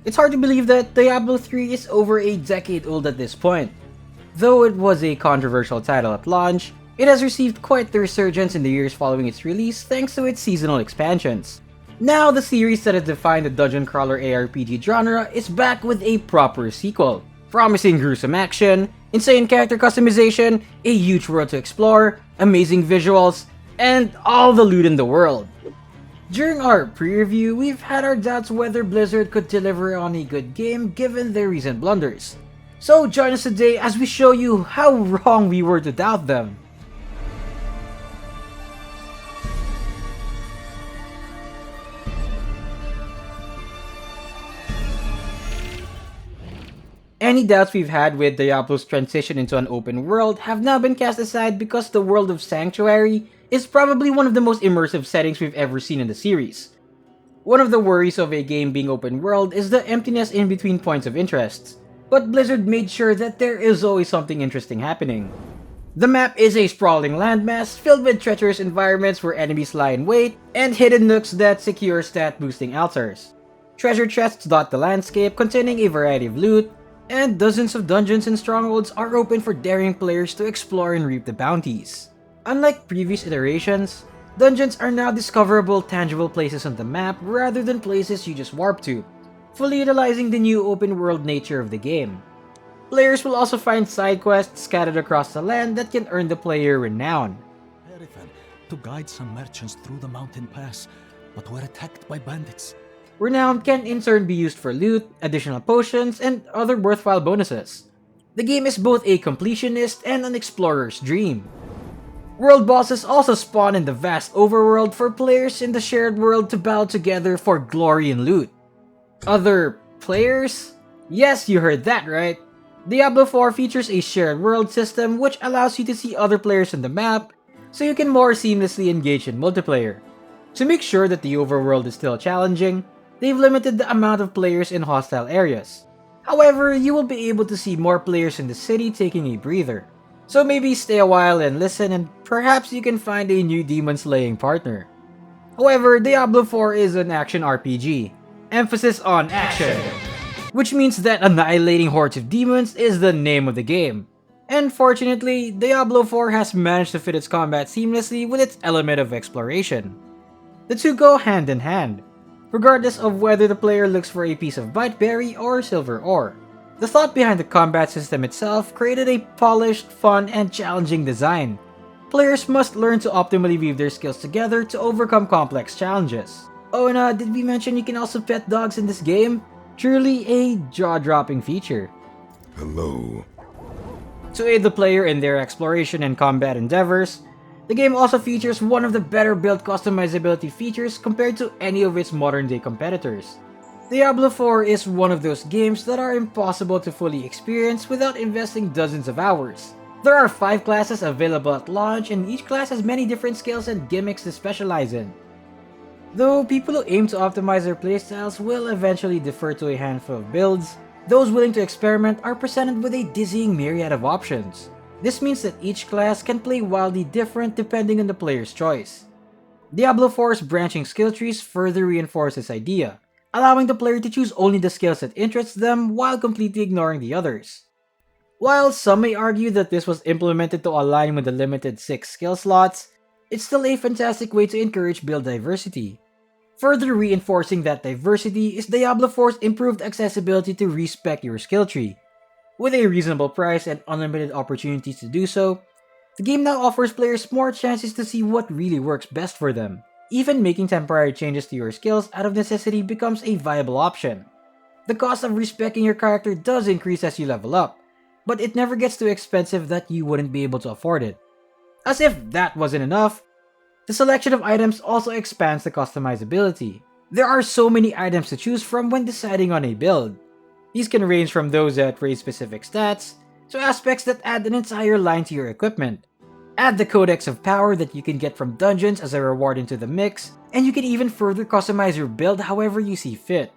It's hard to believe that Diablo 3 is over a decade old at this point. Though it was a controversial title at launch, it has received quite the resurgence in the years following its release thanks to its seasonal expansions. Now, the series that has defined the dungeon crawler ARPG genre is back with a proper sequel, promising gruesome action, insane character customization, a huge world to explore, amazing visuals, and all the loot in the world. During our pre-review, we've had our doubts whether Blizzard could deliver on a good game given their recent blunders. So join us today as we show you how wrong we were to doubt them. Any doubts we've had with Diablo's transition into an open world have now been cast aside because the world of Sanctuary is probably one of the most immersive settings we've ever seen in the series. One of the worries of a game being open world is the emptiness in between points of interest, but Blizzard made sure that there is always something interesting happening. The map is a sprawling landmass filled with treacherous environments where enemies lie in wait, and hidden nooks that secure stat boosting altars. Treasure chests dot the landscape containing a variety of loot, and dozens of dungeons and strongholds are open for daring players to explore and reap the bounties. Unlike previous iterations, dungeons are now discoverable tangible places on the map rather than places you just warp to, fully utilizing the new open world nature of the game. Players will also find side quests scattered across the land that can earn the player renown. To guide some merchants through the mountain pass, but were attacked by bandits. Renown can in turn be used for loot, additional potions, and other worthwhile bonuses. The game is both a completionist and an explorer's dream. World bosses also spawn in the vast overworld for players in the shared world to battle together for glory and loot. Other players? Yes, you heard that right. Diablo 4 features a shared world system which allows you to see other players on the map, so you can more seamlessly engage in multiplayer. To make sure that the overworld is still challenging, they've limited the amount of players in hostile areas. However, you will be able to see more players in the city taking a breather. So maybe stay a while and listen, and perhaps you can find a new demon slaying partner. However, Diablo 4 is an action RPG. Emphasis on action! Which means that annihilating hordes of demons is the name of the game. And fortunately, Diablo 4 has managed to fit its combat seamlessly with its element of exploration. The two go hand in hand, regardless of whether the player looks for a piece of biteberry or silver ore. The thought behind the combat system itself created a polished, fun, and challenging design. Players must learn to optimally weave their skills together to overcome complex challenges. Oh, and did we mention you can also pet dogs in this game? Truly a jaw-dropping feature. Hello. To aid the player in their exploration and combat endeavors, the game also features one of the better built customizability features compared to any of its modern-day competitors. Diablo 4 is one of those games that are impossible to fully experience without investing dozens of hours. There are 5 classes available at launch, and each class has many different skills and gimmicks to specialize in. Though people who aim to optimize their playstyles will eventually defer to a handful of builds, those willing to experiment are presented with a dizzying myriad of options. This means that each class can play wildly different depending on the player's choice. Diablo 4's branching skill trees further reinforce this idea, allowing the player to choose only the skills that interest them while completely ignoring the others. While some may argue that this was implemented to align with the limited 6 skill slots, it's still a fantastic way to encourage build diversity. Further reinforcing that diversity is Diablo 4's improved accessibility to respec your skill tree. With a reasonable price and unlimited opportunities to do so, the game now offers players more chances to see what really works best for them. Even making temporary changes to your skills out of necessity becomes a viable option. The cost of respecing your character does increase as you level up, but it never gets too expensive that you wouldn't be able to afford it. As if that wasn't enough, the selection of items also expands the customizability. There are so many items to choose from when deciding on a build. These can range from those that raise specific stats, to aspects that add an entire line to your equipment. Add the Codex of Power that you can get from dungeons as a reward into the mix, and you can even further customize your build however you see fit.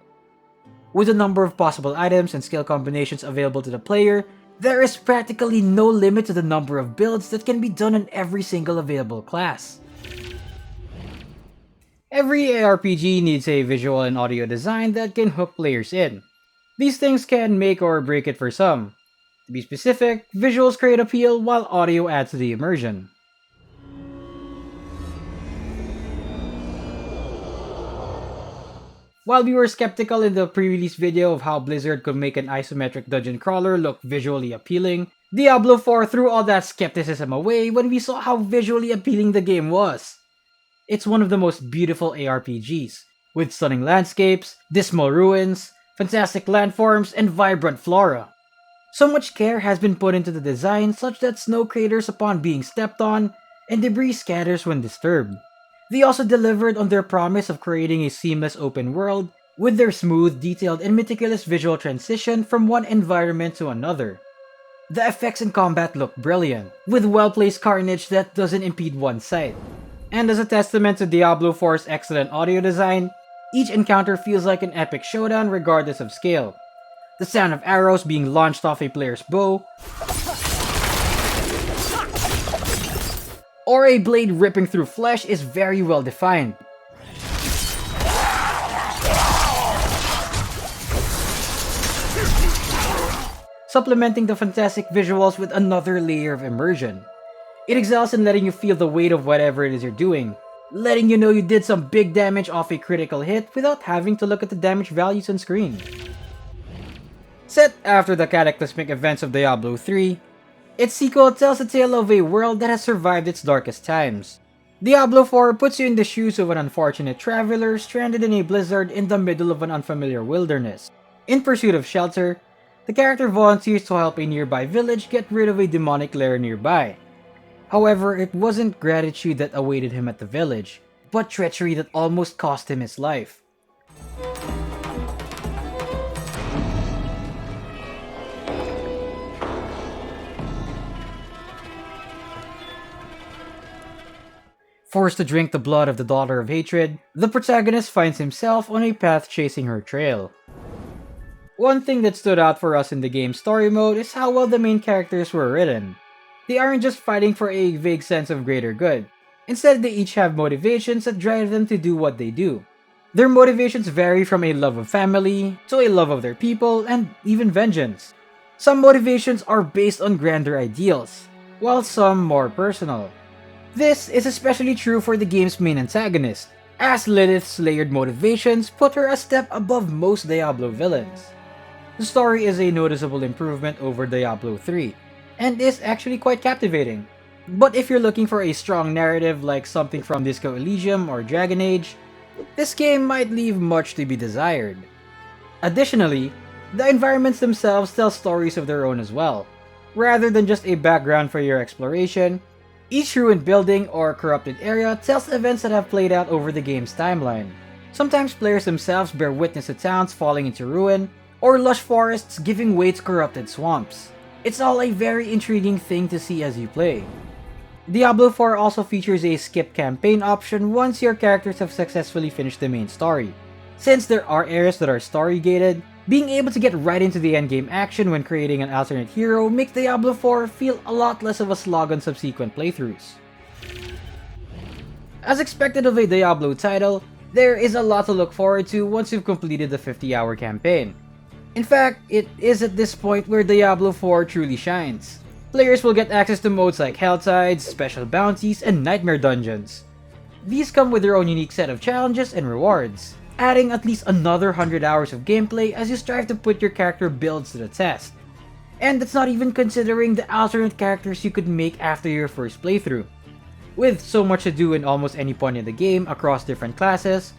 With a number of possible items and skill combinations available to the player, there is practically no limit to the number of builds that can be done on every single available class. Every ARPG needs a visual and audio design that can hook players in. These things can make or break it for some. To be specific, visuals create appeal while audio adds to the immersion. While we were skeptical in the pre-release video of how Blizzard could make an isometric dungeon crawler look visually appealing, Diablo 4 threw all that skepticism away when we saw how visually appealing the game was. It's one of the most beautiful ARPGs, with stunning landscapes, dismal ruins, fantastic landforms, and vibrant flora. So much care has been put into the design such that snow craters upon being stepped on, and debris scatters when disturbed. They also delivered on their promise of creating a seamless open world with their smooth, detailed, and meticulous visual transition from one environment to another. The effects in combat look brilliant, with well-placed carnage that doesn't impede one's sight. And as a testament to Diablo 4's excellent audio design, each encounter feels like an epic showdown regardless of scale. The sound of arrows being launched off a player's bow, or a blade ripping through flesh is very well defined. Supplementing the fantastic visuals with another layer of immersion. It excels in letting you feel the weight of whatever it is you're doing, letting you know you did some big damage off a critical hit without having to look at the damage values on screen. Set after the cataclysmic events of Diablo 3, its sequel tells the tale of a world that has survived its darkest times. Diablo 4 puts you in the shoes of an unfortunate traveler stranded in a blizzard in the middle of an unfamiliar wilderness. In pursuit of shelter, the character volunteers to help a nearby village get rid of a demonic lair nearby. However, it wasn't gratitude that awaited him at the village, but treachery that almost cost him his life. Forced to drink the blood of the Daughter of Hatred, the protagonist finds himself on a path chasing her trail. One thing that stood out for us in the game's story mode is how well the main characters were written. They aren't just fighting for a vague sense of greater good. Instead, they each have motivations that drive them to do what they do. Their motivations vary from a love of family, to a love of their people, and even vengeance. Some motivations are based on grander ideals, while some more personal. This is especially true for the game's main antagonist, as Lilith's layered motivations put her a step above most Diablo villains. The story is a noticeable improvement over Diablo 3, and is actually quite captivating. But if you're looking for a strong narrative like something from Disco Elysium or Dragon Age, this game might leave much to be desired. Additionally, the environments themselves tell stories of their own as well. Rather than just a background for your exploration, each ruined building or corrupted area tells events that have played out over the game's timeline. Sometimes players themselves bear witness to towns falling into ruin, or lush forests giving way to corrupted swamps. It's all a very intriguing thing to see as you play. Diablo 4 also features a skip campaign option once your characters have successfully finished the main story. Since there are areas that are story gated, being able to get right into the endgame action when creating an alternate hero makes Diablo 4 feel a lot less of a slog on subsequent playthroughs. As expected of a Diablo title, there is a lot to look forward to once you've completed the 50-hour campaign. In fact, it is at this point where Diablo 4 truly shines. Players will get access to modes like Helltides, special bounties, and nightmare dungeons. These come with their own unique set of challenges and rewards, adding at least another 100 hours of gameplay as you strive to put your character builds to the test. And that's not even considering the alternate characters you could make after your first playthrough. With so much to do in almost any point in the game across different classes,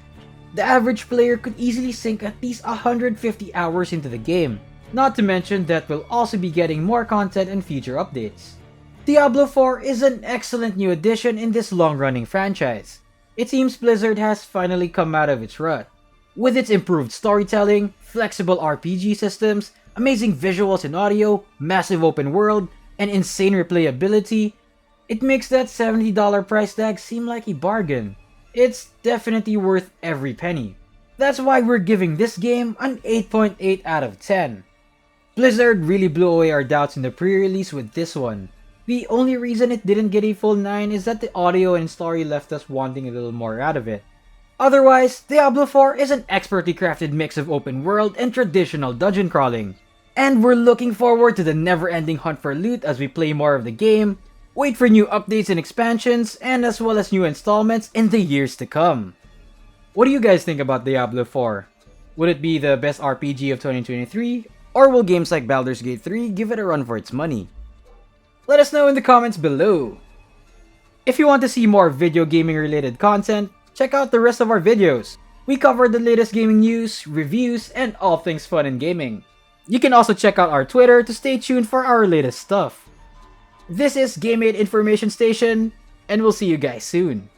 the average player could easily sink at least 150 hours into the game, not to mention that we'll also be getting more content and future updates. Diablo 4 is an excellent new addition in this long-running franchise. It seems Blizzard has finally come out of its rut. With its improved storytelling, flexible RPG systems, amazing visuals and audio, massive open world, and insane replayability, it makes that $70 price tag seem like a bargain. It's definitely worth every penny. That's why we're giving this game an 8.8 out of 10. Blizzard really blew away our doubts in the pre-release with this one. The only reason it didn't get a full 9 is that the audio and story left us wanting a little more out of it. Otherwise, Diablo 4 is an expertly crafted mix of open world and traditional dungeon crawling. And we're looking forward to the never-ending hunt for loot as we play more of the game, wait for new updates and expansions, and as well as new installments in the years to come. What do you guys think about Diablo 4? Would it be the best RPG of 2023, or will games like Baldur's Gate 3 give it a run for its money? Let us know in the comments below! If you want to see more video gaming related content, check out the rest of our videos. We cover the latest gaming news, reviews, and all things fun in gaming. You can also check out our Twitter to stay tuned for our latest stuff. This is GameAid Information Station, and we'll see you guys soon.